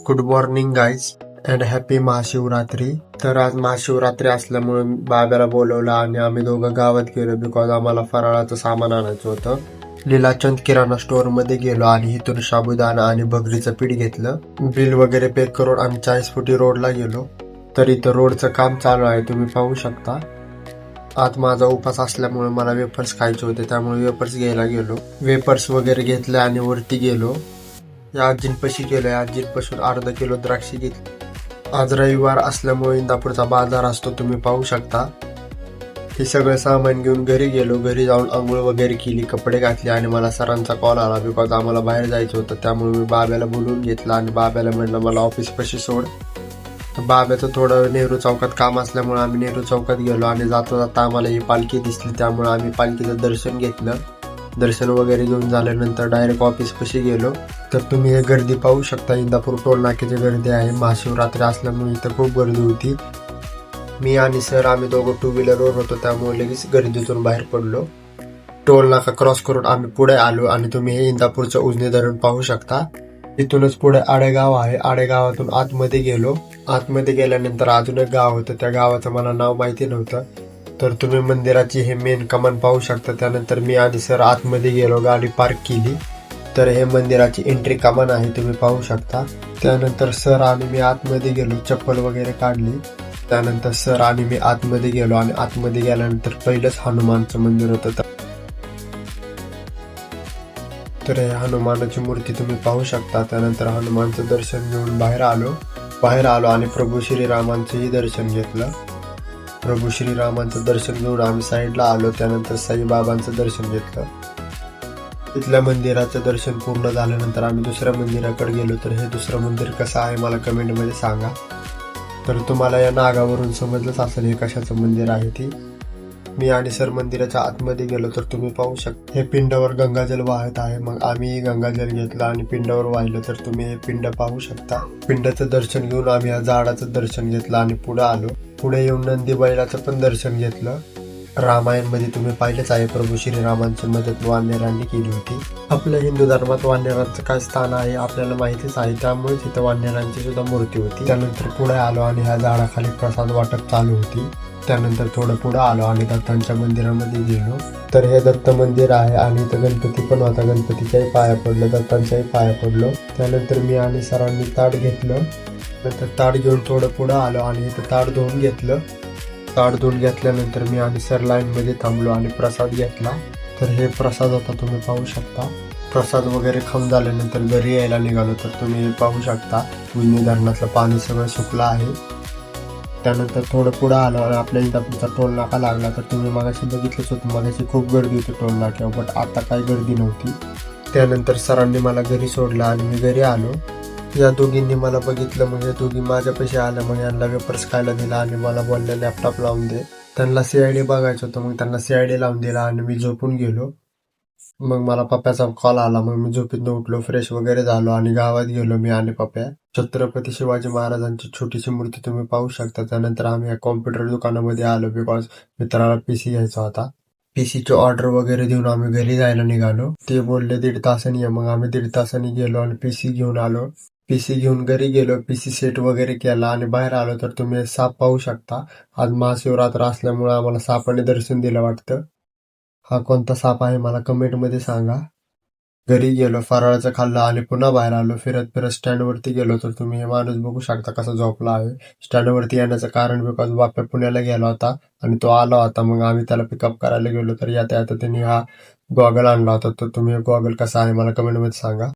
Good morning guys and happy Mahashivratri. तर आज महाशिवरात्री असल्यामुळे बाब्याला बोलवलं आणि आम्ही दोघं गावात गेलो बिकॉज आम्हाला फराळाचं सामान आणायचं होतं. लीलाचंद किराणा स्टोअर मध्ये गेलो आणि इथून साबुदाणा आणि भगरीचं पीठ घेतलं. बिल वगैरे पे करून आम्ही 40 फुटी रोडला गेलो. तर इथं रोडचं काम चालू आहे, तुम्ही पाहू शकता. आज माझा उपास असल्यामुळे मला वेफर्स खायचे होते, त्यामुळे वेफर्स घ्यायला गेलो. वेफर्स वगैरे घेतले आणि वरती गेलो. या आजींपाशी गेलो. आजींपासून अर्धा किलो द्राक्षे घेतली. आज रविवार असल्यामुळे इंदापूरचा बाजार असतो, तुम्ही पाहू शकता. हे सगळं सामान घेऊन घरी गेलो. घरी जाऊन आंघोळ वगैरे केली, कपडे घातले आणि मला सरांचा कॉल आला बिकॉज आम्हाला बाहेर जायचं होतं. त्यामुळे मी बाब्याला बोलवून घेतलं आणि बाब्याला म्हटलं मला ऑफिस पाशी सोड. बाब्याचं थोडं नेहरू चौकात काम असल्यामुळे आम्ही नेहरू चौकात गेलो आणि जाता जाता आम्हाला ही पालखी दिसली, त्यामुळे आम्ही पालखीचं दर्शन घेतलं. दर्शन वगैरे घेऊन झाल्यानंतर डायरेक्ट ऑफिस पाशी गेलो. तर तुम्ही हे गर्दी पाहू शकता. इंदापूर टोल नाक्याची गर्दी आहे. महाशिवरात्री असल्यामुळे इथं खूप गर्दी होती. मी आणि सर आम्ही दोघं टू व्हीलरवर होतो, त्यामुळे लगेच गर्दीतून बाहेर पडलो. टोल नाका क्रॉस करून आम्ही पुढे आलो आणि तुम्ही हे इंदापूरचं उजनी धरण पाहू शकता. इथूनच पुढे आडेगाव आहे. आडेगावातून आतमध्ये गेलो. आतमध्ये गेल्यानंतर अजून एक गाव होतं, त्या गावाचं मला नाव माहिती नव्हतं. तर तुम्ही मंदिराची हे मेन कमान पाहू शकता. त्यानंतर मी आणि सर आतमध्ये गेलो, गाडी पार्क केली. तर हे मंदिराची एंट्री कमान आहे, तुम्ही पाहू शकता. त्यानंतर सर आणि मी आतमध्ये गेलो, चप्पल वगैरे काढली. त्यानंतर सर आणि मी आतमध्ये गेलो आणि आतमध्ये गेल्यानंतर पहिलंच हनुमानचं मंदिर होतं. तर हे हनुमानाची मूर्ती तुम्ही पाहू शकता. त्यानंतर हनुमानचं दर्शन घेऊन बाहेर आलो आणि प्रभू श्रीरामांचंही दर्शन घेतलं. प्रभू श्रीरामांचं दर्शन घेऊन आम्ही साईडला आलो. त्यानंतर साईबाबांचं दर्शन घेतलं. तिथल्या मंदिराचं दर्शन पूर्ण झाल्यानंतर आम्ही दुसऱ्या मंदिराकडे गेलो. तर हे दुसरं मंदिर कसं आहे मला कमेंटमध्ये सांगा. तर तुम्हाला या नागावरून समजलंच असेल हे कशाचं मंदिर आहे ती. मी आणि सर मंदिराच्या आतमध्ये गेलो. तर तुम्ही पाहू शकता हे पिंडावर गंगाजल वाहत आहे. मग आम्ही गंगाजल घेतलं आणि पिंडावर वाहिलं. तर तुम्ही हे पिंड पाहू शकता. पिंडाचं दर्शन घेऊन आम्ही या झाडाचं दर्शन घेतलं आणि पुढे आलो. पुढे येऊन नंदी बैलाचं पण दर्शन घेतलं. रामायण मध्ये तुम्ही पाहिलेच आहे, प्रभू श्रीरामांची मदत वानरांनी केली होती. आपल्या हिंदू धर्मात वानरांचं काय स्थान आहे आपल्याला माहितीच आहे, त्यामुळे तिथे वानरांची सुद्धा मूर्ती होती. त्यानंतर पुढे आलो आणि ह्या झाडाखाली प्रसाद वाटप चालू होती. त्यानंतर थोडं पुढे आलो आणि दत्तांच्या मंदिरामध्ये गेलो. तर हे दत्त मंदिर आहे आणि इथं गणपती पण होता. गणपतीच्याही पाया पडलो, दत्तांच्याही पाया पडलो. त्यानंतर मी आणि सरांनी ताट घेतलं. नंतर ताट घेऊन थोडं पुढे आलो आणि इथं ताट धुवून घेतलं. ताट धुवून घेतल्यानंतर मी आणि सर लाईन मध्ये थांबलो आणि प्रसाद घेतला. तर हे प्रसाद होता, तुम्ही पाहू शकता. प्रसाद वगैरे खाऊन झाल्यानंतर घरी यायला निघालो. तर तुम्ही हे पाहू शकता उजनी धरणातलं पाणी सगळं सुकलं आहे. त्यानंतर थोडं पुढे आलो आणि आपल्या इंदापूरचा टोल नाका लागला. तर तुम्ही मागाशी बघितलंच होतं, मागाशी खूप गर्दी होती टोल नाक्यावर, बट आता काही गर्दी नव्हती. त्यानंतर सरांनी मला घरी सोडलं आणि मी घरी आलो. या दोघींनी मला बघितलं, मग या दोघी माझ्यापाशी आल्या. मग यांना वेपर्स खायला दिला आणि मला बोलले लॅपटॉप लावून दे. त्यांना CID बघायचं होतं, मग त्यांना CID लावून दिला आणि मी झोपून गेलो. मग मला पप्प्याचा कॉल आला. मग मी झोपेतून उठलो, फ्रेश वगैरे झालो आणि गावात गेलो मी आणि पप्प्या. छत्रपती शिवाजी महाराजांची छोटीशी मूर्ती तुम्ही पाहू शकता. त्यानंतर आम्ही या कॉम्प्युटर दुकानामध्ये आलो बिकॉज मित्राला PC घ्यायचा होता. PCची ऑर्डर वगैरे देऊन आम्ही घरी जायला निघालो. ते बोलले 1.5 तासांनी ये. मग आम्ही 1.5 तासांनी गेलो आणि PC घेऊन आलो. PC घेऊन घरी गेलो, PC सेट वगैरे केला आणि बाहेर आलो. तर तुम्ही साप पाहू शकता. आज महाशिवरात्र असल्यामुळे आम्हाला सापाने दर्शन दिलं वाटतं. हा कोणता साप आहे मला कमेंट मध्ये सांगा. घरी गेलो, फराळाचं खाल्लं आणि पुन्हा बाहेर आलो. फिरत फिरत स्टँडवरती गेलो. तर तुम्ही हे माणूस बघू शकता कसा झोपला आहे. स्टँडवरती येण्याचं कारण बिकॉज बाप्पा पुण्याला गेला होता आणि तो आला होता. मग आम्ही त्याला पिकअप करायला गेलो. तर येता येता त्यांनी हा गॉगल आणला होता. तर तुम्ही गॉगल कसा आहे मला कमेंट मध्ये सांगा.